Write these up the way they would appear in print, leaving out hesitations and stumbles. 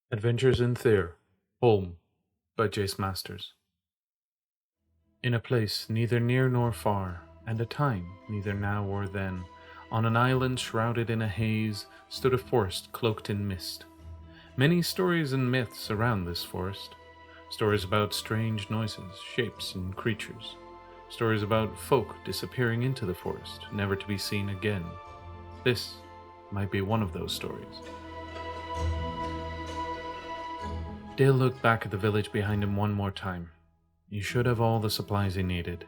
Adventures in Thyr, Holme, by Jace Masters. In a place neither near nor far, and a time neither now or then, on an island shrouded in a haze, stood a forest cloaked in mist. Many stories and myths surround this forest. Stories about strange noises, shapes, and creatures. Stories about folk disappearing into the forest, never to be seen again. This might be one of those stories. Dale looked back at the village behind him one more time. He should have all the supplies he needed.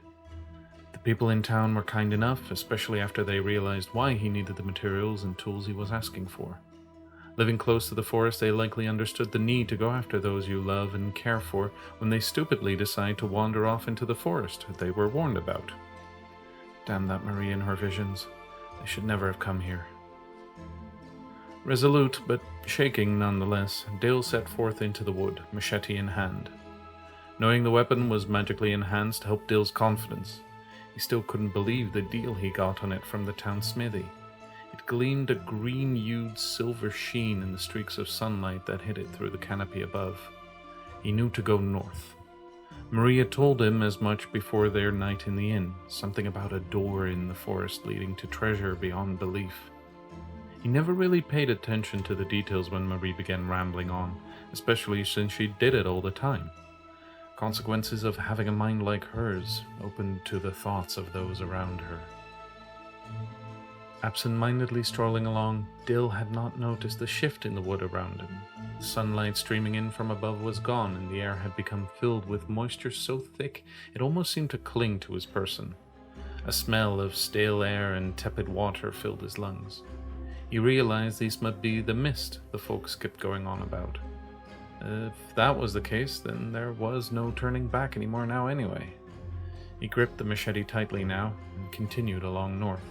The people in town were kind enough, especially after they realized why he needed the materials and tools he was asking for. Living close to the forest, they likely understood the need to go after those you love and care for when they stupidly decide to wander off into the forest they were warned about. Damn that Marie and her visions. They should never have come here. Resolute, but shaking nonetheless, Dale set forth into the wood, machete in hand. Knowing the weapon was magically enhanced helped Dale's confidence. He still couldn't believe the deal he got on it from the town smithy. It gleamed a green-hued silver sheen in the streaks of sunlight that hit it through the canopy above. He knew to go north. Maria told him as much before their night in the inn, something about a door in the forest leading to treasure beyond belief. He never really paid attention to the details when Marie began rambling on, especially since she did it all the time. Consequences of having a mind like hers, open to the thoughts of those around her. Absent-mindedly strolling along, Dale had not noticed the shift in the wood around him. The sunlight streaming in from above was gone, and the air had become filled with moisture so thick it almost seemed to cling to his person. A smell of stale air and tepid water filled his lungs. He realized these must be the mist the folks kept going on about. If that was the case, then there was no turning back anymore now anyway. He gripped the machete tightly now and continued along north.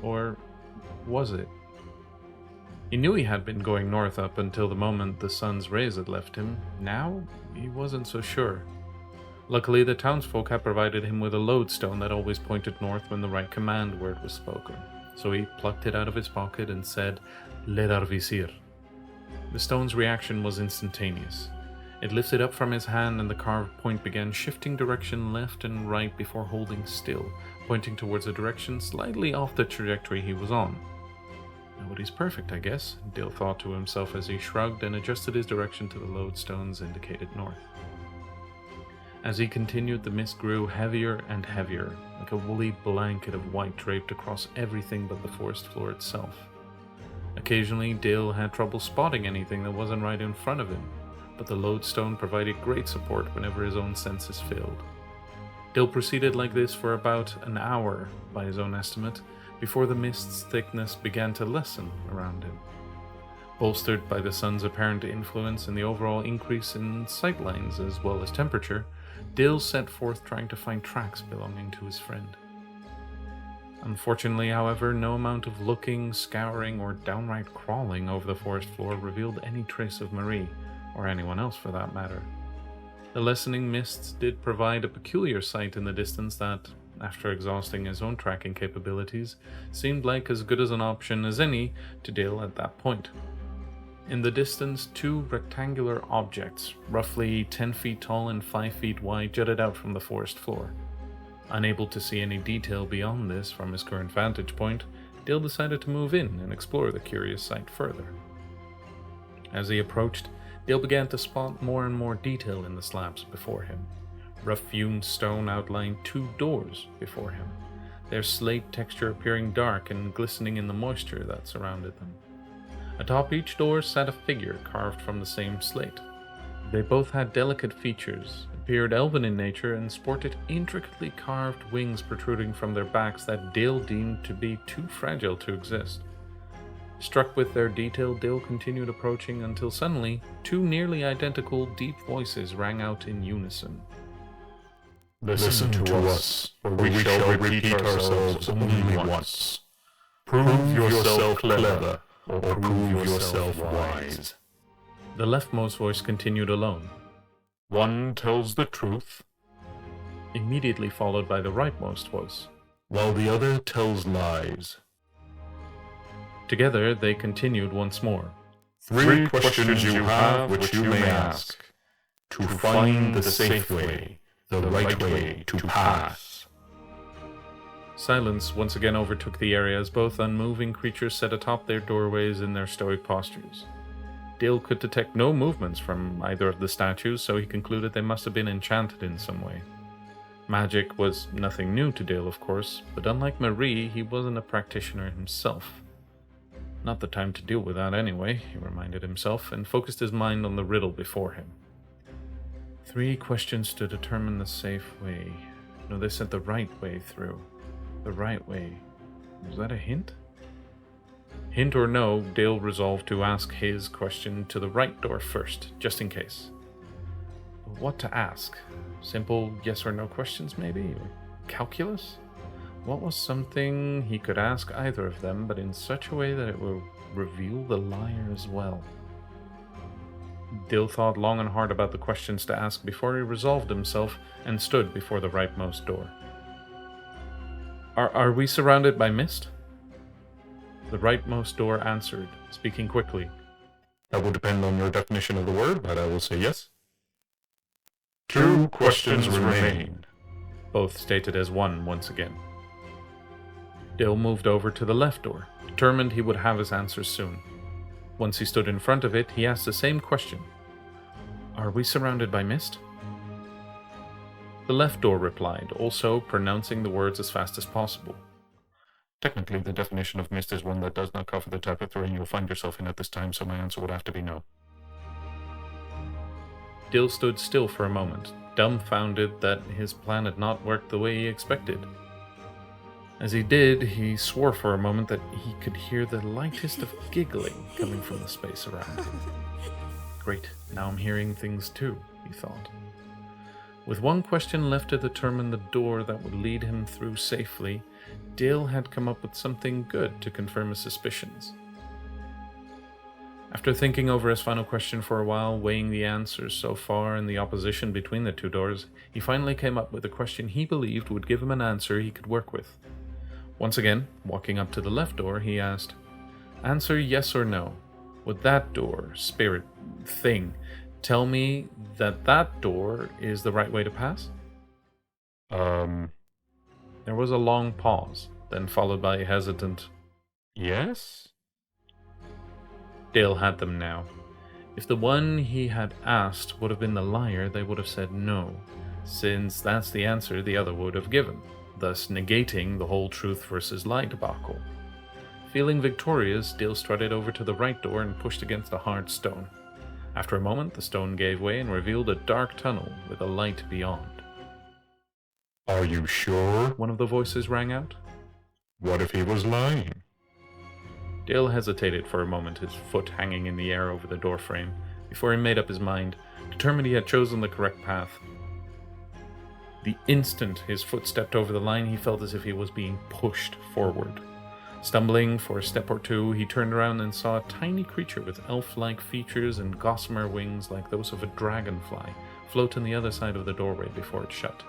Or was it? He knew he had been going north up until the moment the sun's rays had left him. Now, he wasn't so sure. Luckily, the townsfolk had provided him with a lodestone that always pointed north when the right command word was spoken. So he plucked it out of his pocket and said, "Ledar visir." The stone's reaction was instantaneous. It lifted up from his hand and the carved point began shifting direction left and right before holding still, pointing towards a direction slightly off the trajectory he was on. Nobody's perfect, I guess, Dale thought to himself as he shrugged and adjusted his direction to the lodestone's indicated north. As he continued, the mist grew heavier and heavier, like a woolly blanket of white draped across everything but the forest floor itself. Occasionally, Dale had trouble spotting anything that wasn't right in front of him, but the lodestone provided great support whenever his own senses failed. Dale proceeded like this for about an hour, by his own estimate, before the mist's thickness began to lessen around him. Bolstered by the sun's apparent influence and the overall increase in sightlines as well as temperature, Dale set forth trying to find tracks belonging to his friend. Unfortunately, however, no amount of looking, scouring, or downright crawling over the forest floor revealed any trace of Marie, or anyone else for that matter. The lessening mists did provide a peculiar sight in the distance that, after exhausting his own tracking capabilities, seemed like as good as an option as any to Dale at that point. In the distance, two rectangular objects, roughly 10 feet tall and 5 feet wide, jutted out from the forest floor. Unable to see any detail beyond this from his current vantage point, Dale decided to move in and explore the curious sight further. As he approached, Dale began to spot more and more detail in the slabs before him. Rough-hewn stone outlined two doors before him, their slate texture appearing dark and glistening in the moisture that surrounded them. Atop each door sat a figure carved from the same slate. They both had delicate features, appeared elven in nature, and sported intricately carved wings protruding from their backs that Dale deemed to be too fragile to exist. Struck with their detail, Dale continued approaching until suddenly, two nearly identical deep voices rang out in unison. Listen to us, or we shall repeat ourselves only once. Prove yourself clever, or prove yourself wise. The leftmost voice continued alone. One tells the truth, Immediately followed by the rightmost voice. while the other tells lies. Together they continued once more. 3 questions you have which you may ask, to find the safe way, the right way to pass. Silence once again overtook the area as both unmoving creatures sat atop their doorways in their stoic postures. Dale could detect no movements from either of the statues, so he concluded they must have been enchanted in some way. Magic was nothing new to Dale, of course, but unlike Marie, he wasn't a practitioner himself. Not the time to deal with that anyway, he reminded himself, and focused his mind on the riddle before him. 3 questions to determine the safe way. No, they said the right way through. The right way. Was that a hint? Hint or no, Dale resolved to ask his question to the right door first, just in case. But what to ask? Simple yes or no questions, maybe? Or calculus? What was something he could ask either of them, but in such a way that it will reveal the liar as well? Dale thought long and hard about the questions to ask before he resolved himself and stood before the rightmost door. Are we surrounded by mist? The rightmost door answered, speaking quickly. That will depend on your definition of the word, but I will say yes. 2 questions remain. Both stated as one once again. Dale moved over to the left door, determined he would have his answers soon. Once he stood in front of it, he asked the same question. Are we surrounded by mist? The left door replied, also pronouncing the words as fast as possible. Technically, the definition of mist is one that does not cover the type of terrain you'll find yourself in at this time, so my answer would have to be no. Dale stood still for a moment, dumbfounded that his plan had not worked the way he expected. As he did, he swore for a moment that he could hear the lightest of giggling coming from the space around him. Great, now I'm hearing things too, he thought. With one question left to determine the door that would lead him through safely, Dale had come up with something good to confirm his suspicions. After thinking over his final question for a while, weighing the answers so far and the opposition between the 2 doors, he finally came up with a question he believed would give him an answer he could work with. Once again, walking up to the left door, he asked, Answer yes or no. Would that door, spirit, thing, tell me that that door is the right way to pass? There was a long pause, then followed by a hesitant, Yes? Dale had them now. If the one he had asked would have been the liar, they would have said no, since that's the answer the other would have given, thus negating the whole truth versus lie debacle. Feeling victorious, Dale strutted over to the right door and pushed against a hard stone. After a moment, the stone gave way and revealed a dark tunnel with a light beyond. Are you sure? One of the voices rang out. What if he was lying? Dale hesitated for a moment, his foot hanging in the air over the doorframe, before he made up his mind, determined he had chosen the correct path. The instant his foot stepped over the line, he felt as if he was being pushed forward. Stumbling for a step or two, he turned around and saw a tiny creature with elf-like features and gossamer wings like those of a dragonfly float on the other side of the doorway before it shut.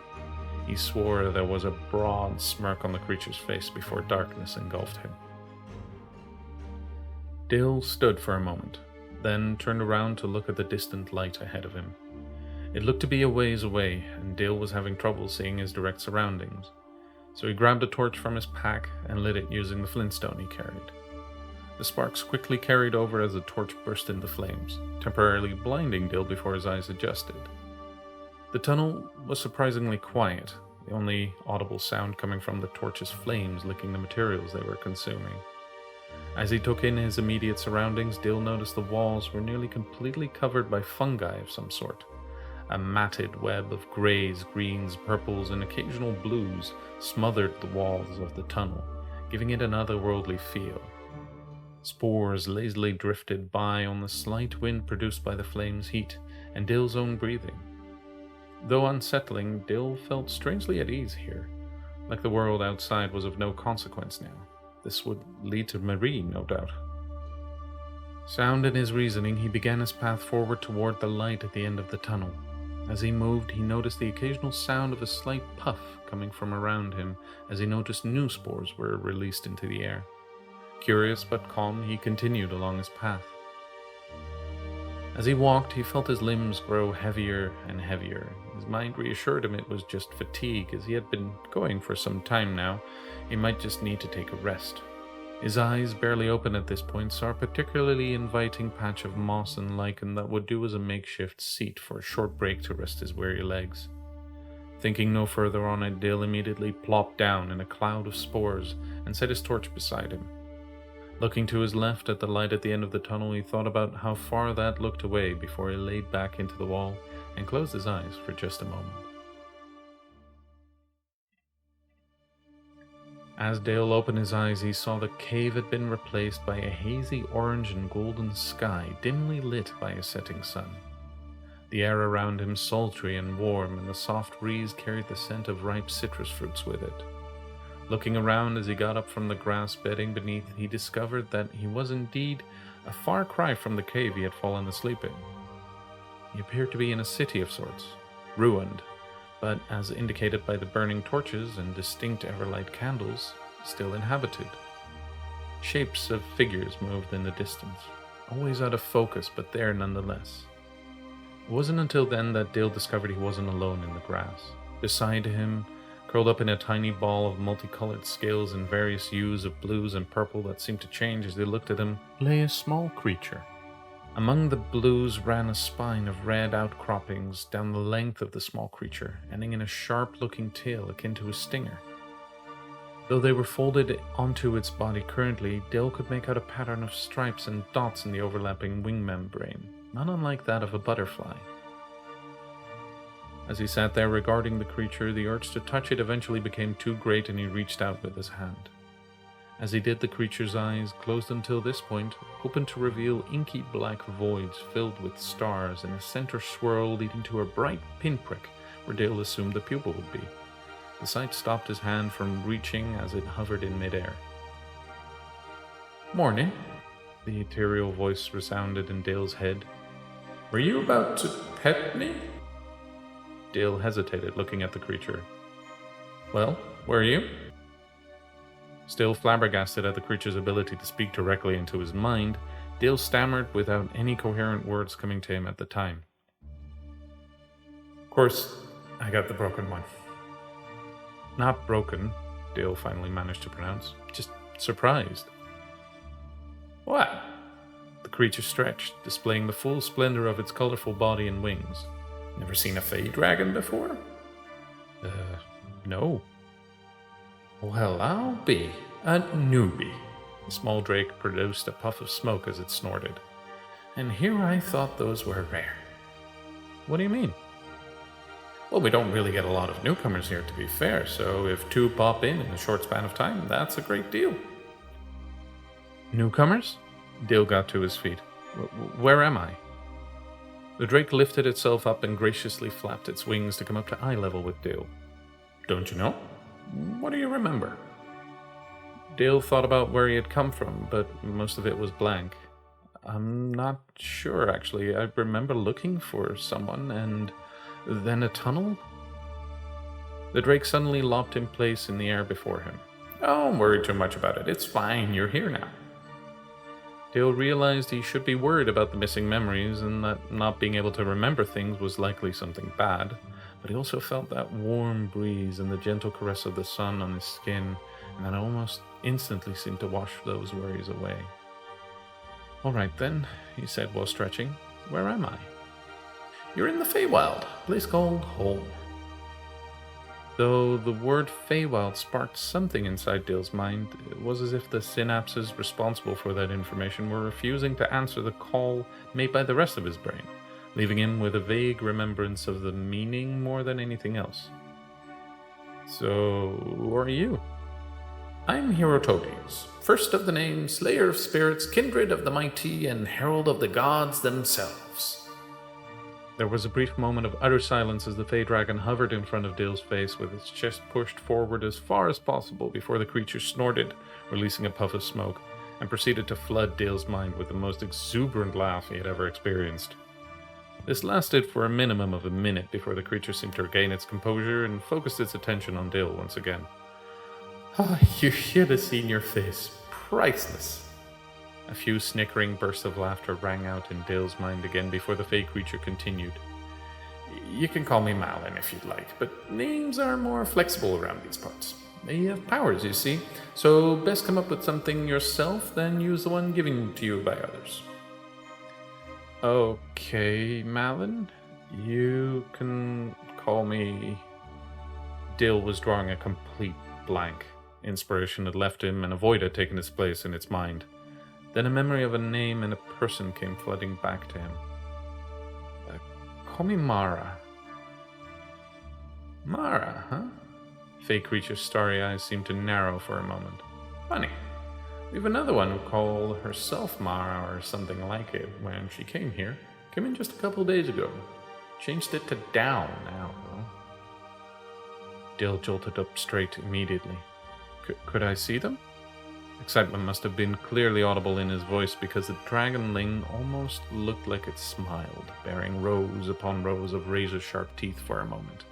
He swore there was a broad smirk on the creature's face before darkness engulfed him. Dale stood for a moment, then turned around to look at the distant light ahead of him. It looked to be a ways away, and Dale was having trouble seeing his direct surroundings, so he grabbed a torch from his pack and lit it using the flintstone he carried. The sparks quickly carried over as the torch burst into flames, temporarily blinding Dale before his eyes adjusted. The tunnel was surprisingly quiet, the only audible sound coming from the torch's flames licking the materials they were consuming. As he took in his immediate surroundings, Dale noticed the walls were nearly completely covered by fungi of some sort. A matted web of grays, greens, purples, and occasional blues smothered the walls of the tunnel, giving it an otherworldly feel. Spores lazily drifted by on the slight wind produced by the flame's heat and Dale's own breathing. Though unsettling, Dale felt strangely at ease here, like the world outside was of no consequence now. This would lead to Marie, no doubt. Sound in his reasoning, he began his path forward toward the light at the end of the tunnel. As he moved, he noticed the occasional sound of a slight puff coming from around him as he noticed new spores were released into the air. Curious but calm, he continued along his path. As he walked, he felt his limbs grow heavier and heavier. His mind reassured him it was just fatigue, as he had been going for some time now. He might just need to take a rest. His eyes, barely open at this point, saw a particularly inviting patch of moss and lichen that would do as a makeshift seat for a short break to rest his weary legs. Thinking no further on it, Dale immediately plopped down in a cloud of spores and set his torch beside him. Looking to his left at the light at the end of the tunnel, he thought about how far that looked away before he laid back into the wall and closed his eyes for just a moment. As Dale opened his eyes, he saw the cave had been replaced by a hazy orange and golden sky, dimly lit by a setting sun. The air around him sultry and warm, and the soft breeze carried the scent of ripe citrus fruits with it. Looking around as he got up from the grass bedding beneath, he discovered that he was indeed a far cry from the cave he had fallen asleep in. He appeared to be in a city of sorts, ruined, but as indicated by the burning torches and distinct everlight candles, still inhabited. Shapes of figures moved in the distance, always out of focus, but there nonetheless. It wasn't until then that Dale discovered he wasn't alone in the grass. Beside him, curled up in a tiny ball of multicolored scales in various hues of blues and purple that seemed to change as they looked at him, lay a small creature. Among the blues ran a spine of red outcroppings down the length of the small creature, ending in a sharp-looking tail akin to a stinger. Though they were folded onto its body currently, Dale could make out a pattern of stripes and dots in the overlapping wing membrane, not unlike that of a butterfly. As he sat there regarding the creature, the urge to touch it eventually became too great and he reached out with his hand. As he did, the creature's eyes, closed until this point, opened to reveal inky black voids filled with stars and a center swirl leading to a bright pinprick where Dale assumed the pupil would be. The sight stopped his hand from reaching as it hovered in midair. "Morning," the ethereal voice resounded in Dale's head. "Were you about to pet me?" Dale hesitated, looking at the creature. "Well, were you?" Still flabbergasted at the creature's ability to speak directly into his mind, Dale stammered without any coherent words coming to him at the time. "Of course, I got the broken one." "Not broken," Dale finally managed to pronounce. "Just surprised." "What?" The creature stretched, displaying the full splendor of its colorful body and wings. "Never seen a fey dragon before?" No." "Well, I'll be a newbie." The small drake produced a puff of smoke as it snorted. "And here I thought those were rare." "What do you mean?" "Well, we don't really get a lot of newcomers here, to be fair, so if two pop in a short span of time, that's a great deal." "Newcomers?" Dale got to his feet. "Where am I?" The drake lifted itself up and graciously flapped its wings to come up to eye level with Dale. "Don't you know? What do you remember?" Dale thought about where he had come from, but most of it was blank. "I'm not sure, actually. I remember looking for someone, and then a tunnel?" The drake suddenly lopped in place in the air before him. "Don't worry too much about it. It's fine. You're here now." Dale realized he should be worried about the missing memories and that not being able to remember things was likely something bad, but he also felt that warm breeze and the gentle caress of the sun on his skin, and that almost instantly seemed to wash those worries away. "All right then," he said while stretching. "Where am I?" "You're in the Feywild, a place called Holme." Though the word Feywild sparked something inside Dale's mind, it was as if the synapses responsible for that information were refusing to answer the call made by the rest of his brain, leaving him with a vague remembrance of the meaning more than anything else. "So, who are you?" "I'm Herotodes, first of the name, Slayer of Spirits, Kindred of the Mighty, and Herald of the Gods themselves." There was a brief moment of utter silence as the Fey Dragon hovered in front of Dale's face with its chest pushed forward as far as possible before the creature snorted, releasing a puff of smoke, and proceeded to flood Dale's mind with the most exuberant laugh he had ever experienced. This lasted for a minimum of a minute before the creature seemed to regain its composure and focused its attention on Dale once again. "You should have seen your face. Priceless." A few snickering bursts of laughter rang out in Dale's mind again before the fey creature continued. You can call me Malin if you'd like, but names are more flexible around these parts. They have powers, you see, so best come up with something yourself than use the one given to you by others. Okay, Malin, you can call me... Dale was drawing a complete blank. Inspiration had left him, and a void had taken its place in its mind. Then a memory of a name and a person came flooding back to him. Call me Mara. Mara, huh? Fey creature's starry eyes seemed to narrow for a moment. Funny. We have another one who called herself Mara or something like it when she came here. Came in just a couple days ago. Changed it to Down now, though. Dale jolted up straight immediately. Could I see them? Excitement must have been clearly audible in his voice because the dragonling almost looked like it smiled, bearing rows upon rows of razor-sharp teeth for a moment.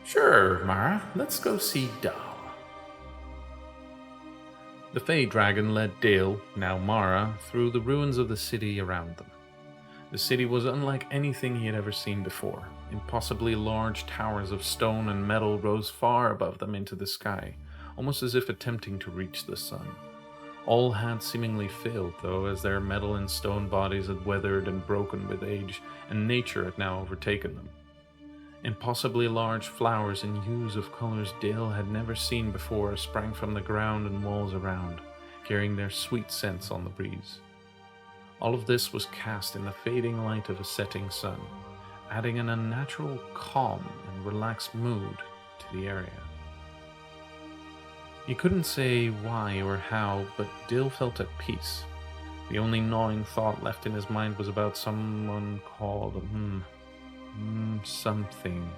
Sure, Mara, let's go see Dal. The fey dragon led Dale, now Mara, through the ruins of the city around them. The city was unlike anything he had ever seen before. Impossibly large towers of stone and metal rose far above them into the sky, almost as if attempting to reach the sun. All had seemingly failed, though, as their metal and stone bodies had weathered and broken with age, and nature had now overtaken them. Impossibly large flowers in hues of colors Dale had never seen before sprang from the ground and walls around, carrying their sweet scents on the breeze. All of this was cast in the fading light of a setting sun, adding an unnatural calm and relaxed mood to the area. He couldn't say why or how, but Dale felt at peace. The only gnawing thought left in his mind was about someone called, something.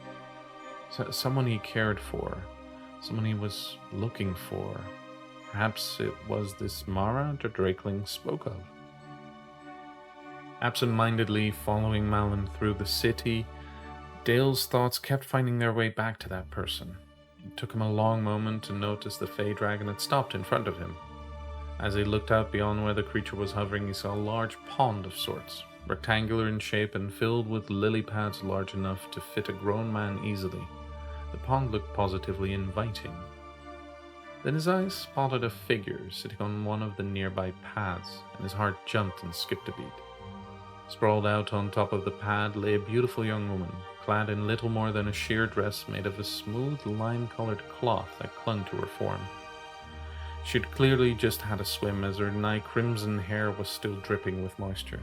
Someone he cared for. Someone he was looking for. Perhaps it was this Mara the Drakeling spoke of. Absent-mindedly following Malin through the city, Dale's thoughts kept finding their way back to that person. It took him a long moment to notice the fey dragon had stopped in front of him. As he looked out beyond where the creature was hovering, he saw a large pond of sorts, rectangular in shape and filled with lily pads large enough to fit a grown man easily. The pond looked positively inviting. Then his eyes spotted a figure sitting on one of the nearby pads, and his heart jumped and skipped a beat. Sprawled out on top of the pad lay a beautiful young woman, clad in little more than a sheer dress made of a smooth lime-colored cloth that clung to her form. She'd clearly just had a swim, as her nigh crimson hair was still dripping with moisture.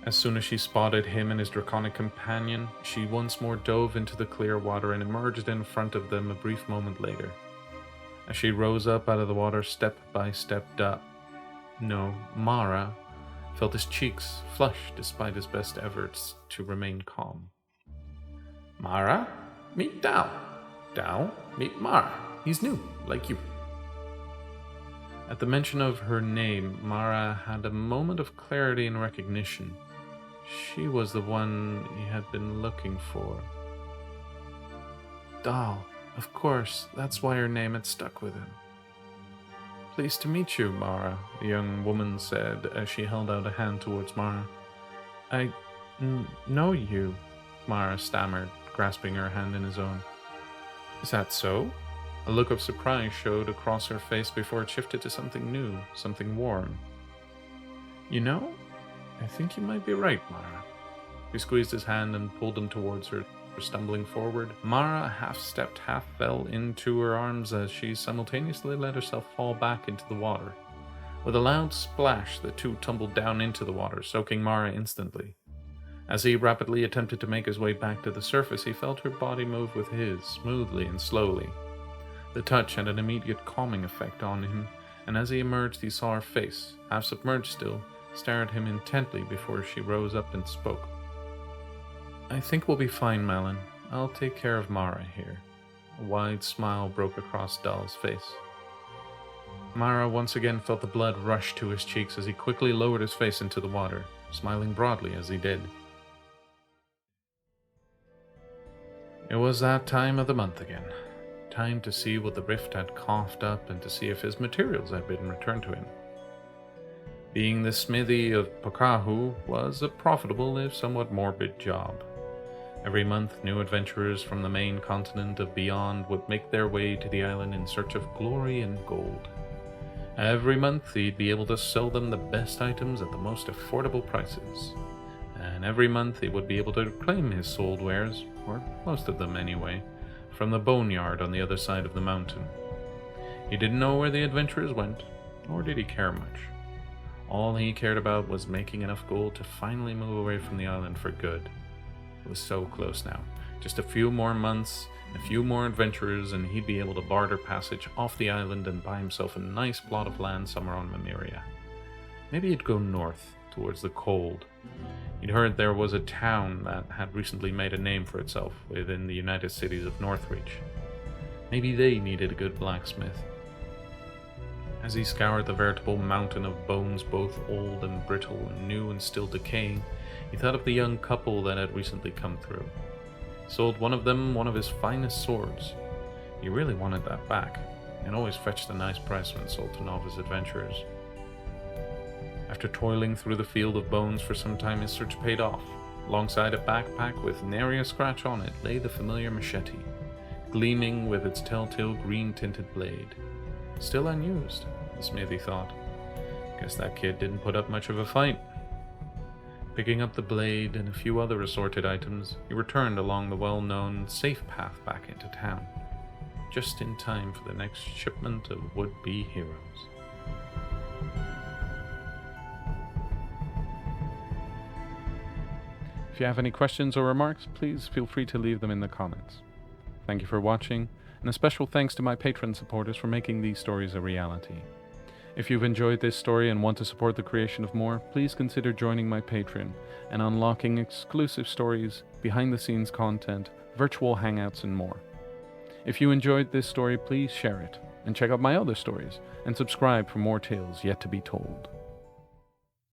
As soon as she spotted him and his draconic companion, she once more dove into the clear water and emerged in front of them a brief moment later. As she rose up out of the water step by step, Mara felt his cheeks flush despite his best efforts to remain calm. Mara, meet Dal. Dal, meet Mara. He's new, like you. At the mention of her name, Mara had a moment of clarity and recognition. She was the one he had been looking for. Dal, of course, that's why her name had stuck with him. Pleased to meet you, Mara, the young woman said as she held out a hand towards Mara. I know you, Mara stammered, grasping her hand in his own. Is that so? A look of surprise showed across her face before it shifted to something new, something warm. You know, I think you might be right, Mara. He squeezed his hand and pulled him towards her. Stumbling forward, Mara half-stepped, half-fell into her arms as she simultaneously let herself fall back into the water. With a loud splash, the two tumbled down into the water, soaking Mara instantly. As he rapidly attempted to make his way back to the surface, he felt her body move with his, smoothly and slowly. The touch had an immediate calming effect on him, and as he emerged, he saw her face, half submerged still, stare at him intently before she rose up and spoke. I think we'll be fine, Malin. I'll take care of Mara here. A wide smile broke across Dal's face. Mara once again felt the blood rush to his cheeks as he quickly lowered his face into the water, smiling broadly as he did. It was that time of the month again. Time to see what the rift had coughed up and to see if his materials had been returned to him. Being the smithy of Pokahu was a profitable, if somewhat morbid, job. Every month, new adventurers from the main continent of Beyond would make their way to the island in search of glory and gold. Every month, he'd be able to sell them the best items at the most affordable prices. And every month, he would be able to claim his sold wares, or most of them anyway, from the boneyard on the other side of the mountain. He didn't know where the adventurers went, nor did he care much. All he cared about was making enough gold to finally move away from the island for good. It was so close now. Just a few more months, a few more adventurers, and he'd be able to barter passage off the island and buy himself a nice plot of land somewhere on Mimiria. Maybe he'd go north, towards the cold. He'd heard there was a town that had recently made a name for itself within the United Cities of Northreach. Maybe they needed a good blacksmith. As he scoured the veritable mountain of bones, both old and brittle and new and still decaying, he thought of the young couple that had recently come through. He sold one of them one of his finest swords. He really wanted that back, and always fetched a nice price when sold to novice adventurers. After toiling through the field of bones for some time, his search paid off. Alongside a backpack with nary a scratch on it lay the familiar machete, gleaming with its telltale green-tinted blade. Still unused, the smithy thought. Guess that kid didn't put up much of a fight. Picking up the blade and a few other assorted items, he returned along the well-known safe path back into town, just in time for the next shipment of would-be heroes. If you have any questions or remarks, please feel free to leave them in the comments. Thank you for watching, and a special thanks to my Patreon supporters for making these stories a reality. If you've enjoyed this story and want to support the creation of more, please consider joining my Patreon and unlocking exclusive stories, behind-the-scenes content, virtual hangouts, and more. If you enjoyed this story, please share it, and check out my other stories, and subscribe for more tales yet to be told.